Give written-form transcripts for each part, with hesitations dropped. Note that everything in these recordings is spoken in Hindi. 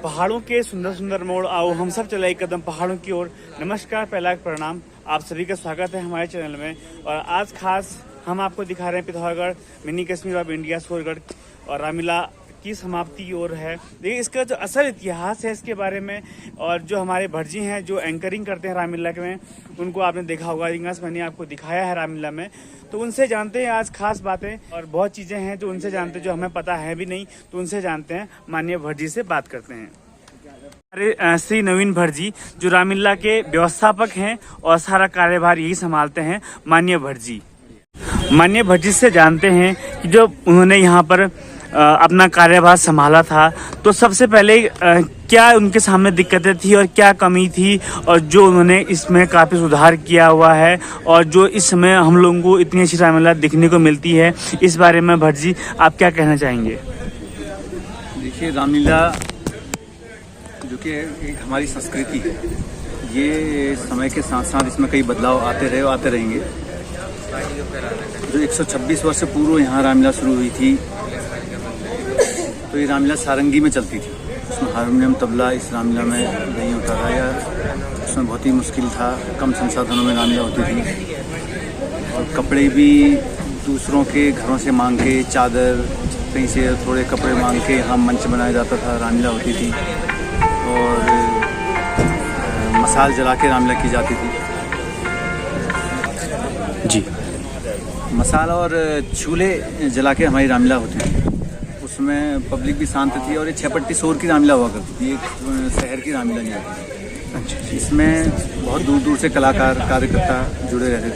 पहाड़ों के सुंदर सुंदर मोड़, आओ हम सब चले एक कदम पहाड़ों की ओर। नमस्कार, पहला प्रणाम, आप सभी का स्वागत है हमारे चैनल में। और आज खास हम आपको दिखा रहे हैं Pithoragarh, mini Kashmir of India, Surgarh और रामलीला की समाप्ति की ओर है। देखिए इसका जो असल इतिहास है इसके बारे में, और जो हमारे भटजी हैं जो एंकरिंग करते हैं रामलीला में, उनको आपने देखा होगा, रिंगास मैंने आपको दिखाया है रामलीला में, तो उनसे जानते हैं आज खास बातें। और बहुत चीज़ें हैं जो उनसे जानते हैं जो हमें पता है भी नहीं, तो उनसे जानते हैं। माननीय भटजी से बात करते हैं। हमारे श्री नवीन भटजी जो रामलीला के व्यवस्थापक हैं और सारा कार्यभार यही संभालते हैं। माननीय भटजी से जानते हैं कि जब उन्होंने यहाँ पर अपना कार्यभार संभाला था तो सबसे पहले क्या उनके सामने दिक्कतें थी और क्या कमी थी, और जो उन्होंने इसमें काफ़ी सुधार किया हुआ है, और जो इस समय हम लोगों को इतनी अच्छी रामलीला देखने को मिलती है, इस बारे में भटजी आप क्या कहना चाहेंगे? देखिए, रामलीला जो कि एक हमारी संस्कृति है, ये समय के साथ साथ इसमें कई बदलाव आते रहे और आते रहेंगे। जो 126 वर्ष पूर्व यहाँ रामलीला शुरू हुई थी, तो ये रामलीला सारंगी में चलती थी। उसमें हारमोनियम तबला इस रामलीला में नहीं होता था, या उसमें बहुत ही मुश्किल था, कम संसाधनों में रामलीला होती थी। और कपड़े भी दूसरों के घरों से मांग के, चादर कहीं से थोड़े कपड़े मांग के यहाँ मंच बनाया जाता था, रामलीला होती थी। और मसाल जला के रामलीला की जाती थी जी। मसाल और चूल्हे जला के हमारी रामलीला होती थी। उसमें पब्लिक भी शांत थी, और ये छपट्टी शोर की रामलीला हुआ करती थी, एक शहर की रामलीला नहीं होती। अच्छा। इसमें बहुत दूर दूर से कलाकार कार्यकर्ता जुड़े रहते थे,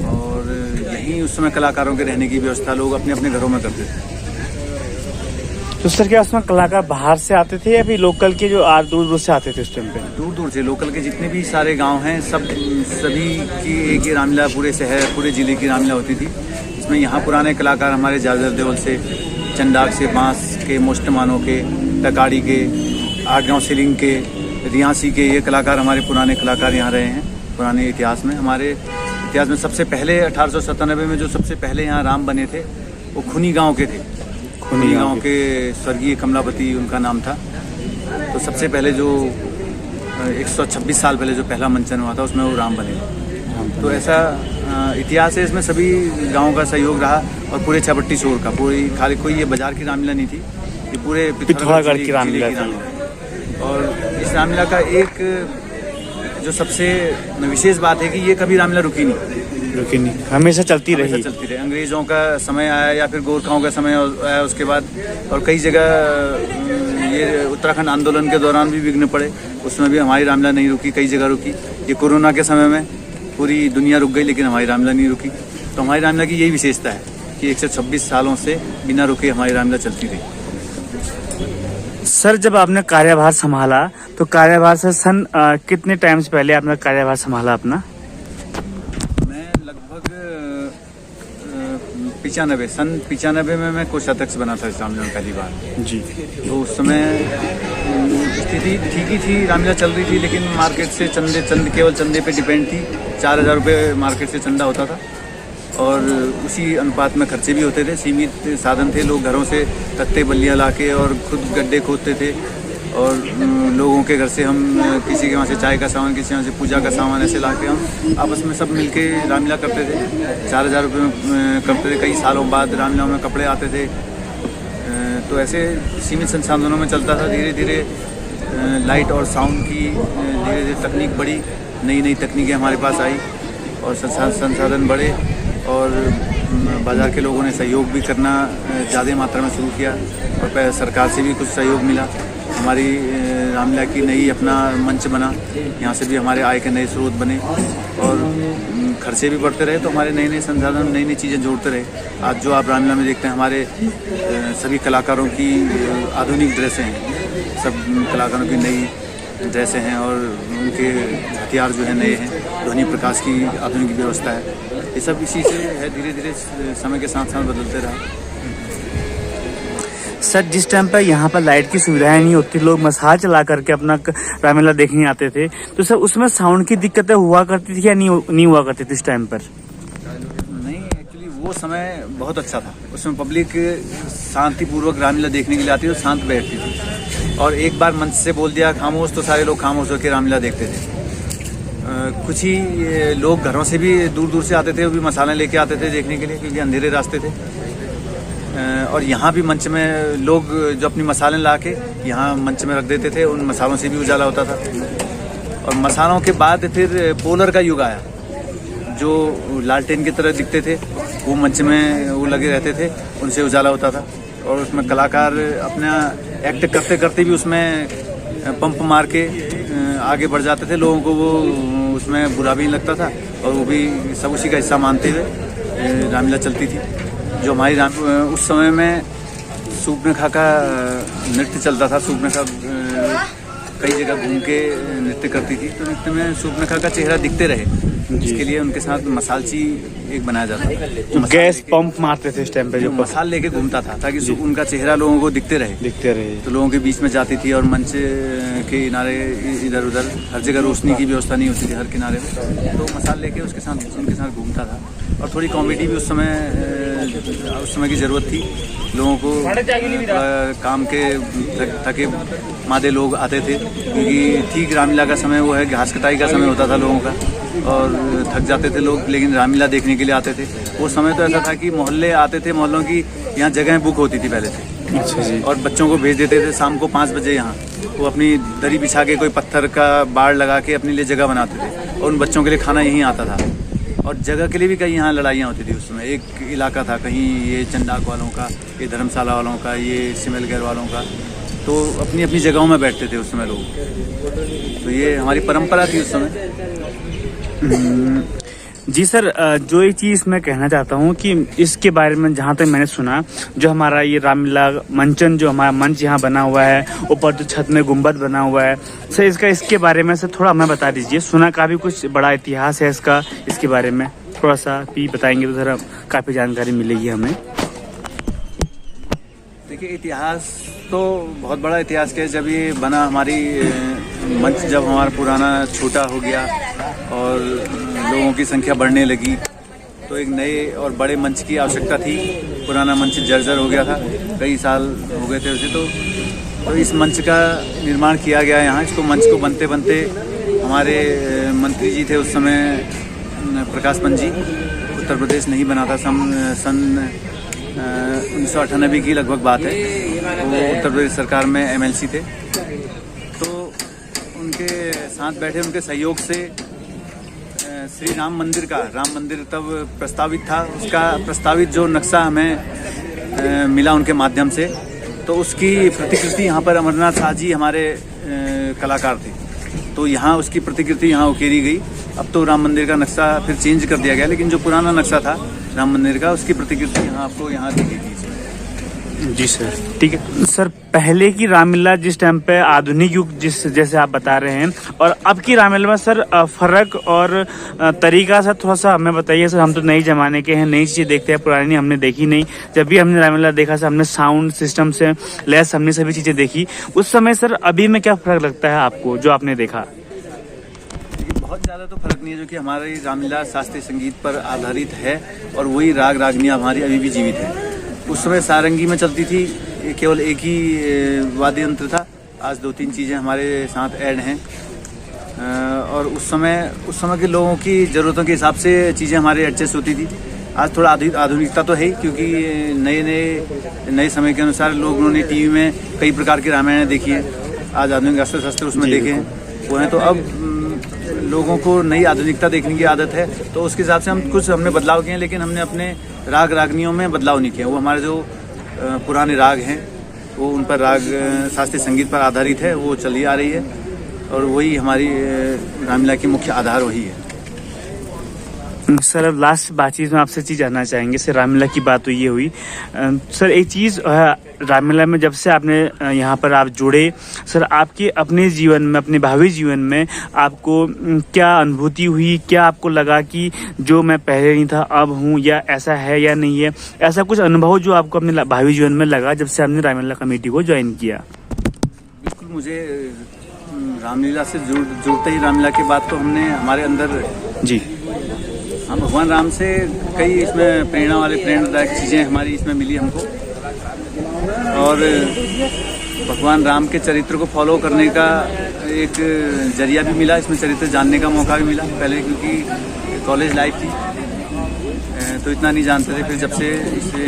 और यहीं उस समय कलाकारों के रहने की व्यवस्था लोग अपने अपने घरों में करते थे। तो सर क्या उसमें कलाकार बाहर से आते थे या फिर लोकल के जो दूर दूर से आते थे उस टाइम पे? दूर दूर से लोकल के जितने भी सारे गांव हैं, सभी की एक ही रामलीला, पूरे शहर पूरे जिले की रामलीला होती थी। इसमें यहाँ पुराने कलाकार हमारे जाजर देवल से, चंडाक से, बांस के, मोष्टमानों के, टकाड़ी के, आठगांव सिलिंग के, रियासी के, ये कलाकार हमारे पुराने कलाकार यहाँ रहे हैं। पुराने इतिहास में, हमारे इतिहास में सबसे पहले 1897 में जो सबसे पहले यहाँ राम बने थे, वो खुनी गाँव के थे। खुनी गाँव के स्वर्गीय कमलापति उनका नाम था। तो सबसे पहले जो 126 साल पहले जो पहला मंचन हुआ था, उसमें वो राम बने। तो ऐसा इतिहास है, इसमें सभी गाँव का सहयोग रहा, और पूरे छपट्टी शोर का, पूरी खाली कोई ये बाजार की रामलीला नहीं थी, ये पूरे पिथौरागढ़ की रामलीला थी। और इस रामलीला का एक जो सबसे विशेष बात है कि ये कभी रामलीला रुकी नहीं, हमेशा चलती रही। अंग्रेजों का समय आया या फिर गोरखाओं का समय आया उसके बाद, और कई जगह ये उत्तराखंड आंदोलन के दौरान भी विघ्न पड़े, उसमें भी हमारी रामलीला नहीं रुकी, कई जगह रुकी। ये कोरोना के समय में पूरी दुनिया रुक गई, लेकिन हमारी रामलीला नहीं रुकी। तो हमारी रामलीला की यही विशेषता है कि 126 सालों से बिना रुके हमारी रामलीला चलती रही। सर जब आपने कार्यभार संभाला, तो कार्यभार से सन कितने टाइम से पहले आपने कार्यभार संभाला अपना? मैं लगभग 95 में मैं कोषाध्यक्ष बना था इस रामलीला में पहली बार जी। तो उस समय स्थिति ठीक ही थी, रामलीला चल रही थी, लेकिन मार्केट से केवल चंदे पे डिपेंड थी। 4000 रुपये मार्केट से चंदा होता था, और उसी अनुपात में खर्चे भी होते थे। सीमित साधन थे, लोग घरों से तख्ते बल्लियाँ लाके और खुद गड्ढे खोदते थे, और लोगों के घर से हम किसी के वहाँ से चाय का सामान, किसी के वहाँ से पूजा का सामान ऐसे लाके हम आपस में सब मिलके रामलीला करते थे। 4000 रुपये में करते थे। कई सालों बाद रामलीला में कपड़े आते थे। तो ऐसे सीमित संसाधनों में चलता था। धीरे धीरे लाइट और साउंड की धीरे धीरे तकनीक बढ़ी, नई नई तकनीकें हमारे पास आई, और संसाधन बढ़े, और बाज़ार के लोगों ने सहयोग भी करना ज़्यादा मात्रा में शुरू किया, और सरकार से भी कुछ सहयोग मिला। हमारी रामलीला की नई अपना मंच बना, यहाँ से भी हमारे आय के नए स्रोत बने, और खर्चे भी बढ़ते रहे। तो हमारे नए नए संसाधन, नई नई चीज़ें जोड़ते रहे। आज जो आप रामलीला में देखते हैं, हमारे सभी कलाकारों की आधुनिक ड्रेसें हैं, सब कलाकारों की नई ड्रेसें हैं, और उनके हथियार जो है नए हैं, ध्वनि प्रकाश की आधुनिक व्यवस्था है। ये सब इसी से है, धीरे धीरे समय के साथ साथ बदलते रहा। सर जिस टाइम पर यहाँ पर लाइट की सुविधाएं नहीं होती, लोग मसाल चला करके अपना रामलीला देखने आते थे, तो सर उसमें साउंड की दिक्कतें हुआ करती थी या नहीं हुआ करती थी इस टाइम पर? नहीं, एक्चुअली वो समय बहुत अच्छा था। उसमें पब्लिक शांतिपूर्वक रामलीला देखने के लिए आती थी और शांत बैठती थी। और एक बार मंच से बोल दिया खामोश तो सारे लोग खामोश होकर रामलीला देखते थे। कुछ ही लोग घरों से भी दूर दूर से आते थे, वो भी मसाले लेके आते थे देखने के लिए, क्योंकि अंधेरे रास्ते थे। और यहाँ भी मंच में लोग जो अपनी मसाले ला के यहाँ मंच में रख देते थे, उन मसालों से भी उजाला होता था। और मसालों के बाद फिर पोलर का युग आया, जो लालटेन की तरह दिखते थे, वो मंच में वो लगे रहते थे, उनसे उजाला होता था। और उसमें कलाकार अपना एक्ट करते करते भी उसमें पंप मार के आगे बढ़ जाते थे। लोगों को वो उसमें बुरा भी नहीं लगता था, और वो भी सब उसी का हिस्सा मानते हुए रामलीला चलती थी। जो हमारी उस समय में सूर्पनखा का नृत्य चलता था। सूर्पनखा कई जगह घूम के नृत्य करती थी, तो नृत्य में सूर्पनखा का चेहरा दिखते रहे, इसके लिए उनके साथ मसालची एक बनाया जाता था। गैस पंप मारते थे इस टाइम पे, जो मसाल लेके घूमता था ताकि उनका चेहरा लोगों को दिखते रहे। तो लोगों के बीच में जाती थी, और मंच के किनारे इधर उधर हर जगह रोशनी की व्यवस्था नहीं होती थी हर किनारे में, तो मसाल लेके उनके साथ घूमता था। और थोड़ी कॉमेडी भी उस समय की ज़रूरत थी। लोगों को काम के थके मादे लोग आते थे, क्योंकि ठीक रामलीला का समय वो है, घास कटाई का समय होता था लोगों का, और थक जाते थे लोग, लेकिन रामलीला देखने के लिए आते थे। वो समय तो ऐसा था कि मोहल्ले आते थे, मोहल्लों की यहाँ जगहें बुक होती थी पहले से। अच्छा जी। और बच्चों को भेज देते थे शाम को 5 बजे यहाँ, वो अपनी दरी बिछा के कोई पत्थर का बाड़ लगा के अपने लिए जगह बनाते थे, और उन बच्चों के लिए खाना यहीं आता था। और जगह के लिए भी कई यहाँ लड़ाइयाँ होती थी। उस समय एक इलाका था, कहीं ये चंडाक वालों का, ये धर्मशाला वालों का, ये सिमलगैर वालों का, तो अपनी अपनी जगहों में बैठते थे उस समय लोग। तो ये हमारी परंपरा थी उस समय। जी सर, जो एक चीज़ मैं कहना चाहता हूँ कि इसके बारे में जहाँ तक मैंने सुना, जो हमारा ये रामलीला मंचन, जो हमारा मंच यहाँ बना हुआ है, ऊपर जो छत में गुंबद बना हुआ है सर, इसके बारे में सर थोड़ा हमें बता दीजिए। सुना काफ़ी कुछ बड़ा इतिहास है इसका, इसके बारे में थोड़ा सा भी बताएंगे तो सर काफ़ी जानकारी मिलेगी हमें। देखिए, इतिहास तो बहुत बड़ा इतिहास है। जब ये बना, हमारी मंच जब हमारा पुराना छोटा हो गया और लोगों की संख्या बढ़ने लगी, तो एक नए और बड़े मंच की आवश्यकता थी। पुराना मंच जर्जर हो गया था, कई साल हो गए थे उसे, तो इस मंच का निर्माण किया गया यहाँ। इसको मंच को बनते बनते हमारे मंत्री जी थे उस समय, प्रकाश पंत जी, उत्तर प्रदेश नहीं बना था, सन 1998 की लगभग बात है। वो उत्तर प्रदेश सरकार में MLC थे, तो उनके साथ बैठे, उनके सहयोग से श्री राम मंदिर तब प्रस्तावित था। उसका प्रस्तावित जो नक्शा हमें मिला उनके माध्यम से, तो उसकी प्रतिकृति यहाँ पर अमरनाथ शाह जी हमारे कलाकार थे, तो यहाँ उसकी प्रतिकृति यहाँ उकेरी गई। अब तो राम मंदिर का नक्शा फिर चेंज कर दिया गया, लेकिन जो पुराना नक्शा था राम मंदिर का, उसकी प्रतिकृति यहाँ आपको यहाँ दिखेगी। जी सर, ठीक है सर। पहले की रामलीला जिस टाइम पे आधुनिक युग जैसे आप बता रहे हैं, और अब की रामलीला में सर फर्क और तरीका सर थोड़ा सा हमें बताइए सर। हम तो नई जमाने के हैं, नई चीज़ें देखते हैं, पुरानी हमने देखी नहीं। जब भी हमने रामलीला देखा सर, हमने साउंड सिस्टम से लैस हमने सभी चीज़ें देखी। उस समय सर अभी में क्या फर्क लगता है आपको, जो आपने देखा? बहुत ज़्यादा तो फर्क नहीं है, जो कि हमारी रामलीला शास्त्रीय संगीत पर आधारित है, और वही राग रागनियाँ हमारी अभी भी जीवित है। उस समय सारंगी में चलती थी, केवल एक ही वाद्य यंत्र था। आज 2-3 चीज़ें हमारे साथ ऐड हैं, और उस समय के लोगों की ज़रूरतों के हिसाब से चीज़ें हमारे एडजस्ट होती थी। आज थोड़ा आधुनिकता तो है ही, क्योंकि नए समय के अनुसार लोगों ने टीवी में कई प्रकार की रामायणें देखी हैं, आज आधुनिक अस्त्र शस्त्र उसमें देखे हैं वो हैं। तो अब लोगों को नई आधुनिकता देखने की आदत है, तो उसके हिसाब से हमने बदलाव किए हैं, लेकिन हमने अपने राग रागनियों में बदलाव नहीं किया। वो हमारे जो पुराने राग हैं, वो उन पर राग शास्त्रीय संगीत पर आधारित है, वो चली आ रही है, और वही हमारी रामलीला की मुख्य आधार वही है। सर अब लास्ट बातचीत में आपसे चीज़ जानना चाहेंगे सर। रामलीला की बात तो ये हुई सर, एक चीज़ रामलीला में जब से आपने यहाँ पर आप जुड़े सर, आपके अपने जीवन में, अपने भावी जीवन में आपको क्या अनुभूति हुई? क्या आपको लगा कि जो मैं पहले नहीं था अब हूँ, या ऐसा है या नहीं है? ऐसा कुछ अनुभव जो आपको अपने भावी जीवन में लगा जब से आपने रामलीला कमेटी को ज्वाइन किया? बिल्कुल, मुझे रामलीला से जुड़ते ही रामलीला के बाद तो हमने हमारे अंदर जी, हम भगवान राम से कई इसमें प्रेरणादायक चीज़ें हमारी इसमें मिली हमको। और भगवान राम के चरित्र को फॉलो करने का एक जरिया भी मिला, इसमें चरित्र जानने का मौका भी मिला। पहले क्योंकि कॉलेज लाइफ थी तो इतना नहीं जानते थे, फिर जब से इसे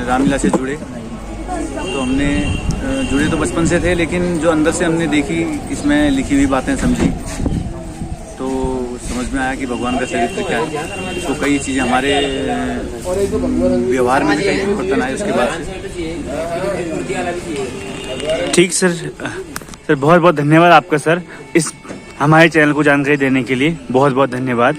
रामलीला से जुड़े तो हमने जुड़े तो बचपन से थे, लेकिन जो अंदर से हमने देखी, इसमें लिखी हुई बातें समझी तो समझ में आया कि भगवान का चरित्र क्या है। तो कई चीज़ें हमारे व्यवहार में भी कई परिवर्तन आए उसके बाद से। ठीक सर, सर बहुत बहुत धन्यवाद आपका सर, इस हमारे चैनल को जानकारी देने के लिए बहुत बहुत धन्यवाद।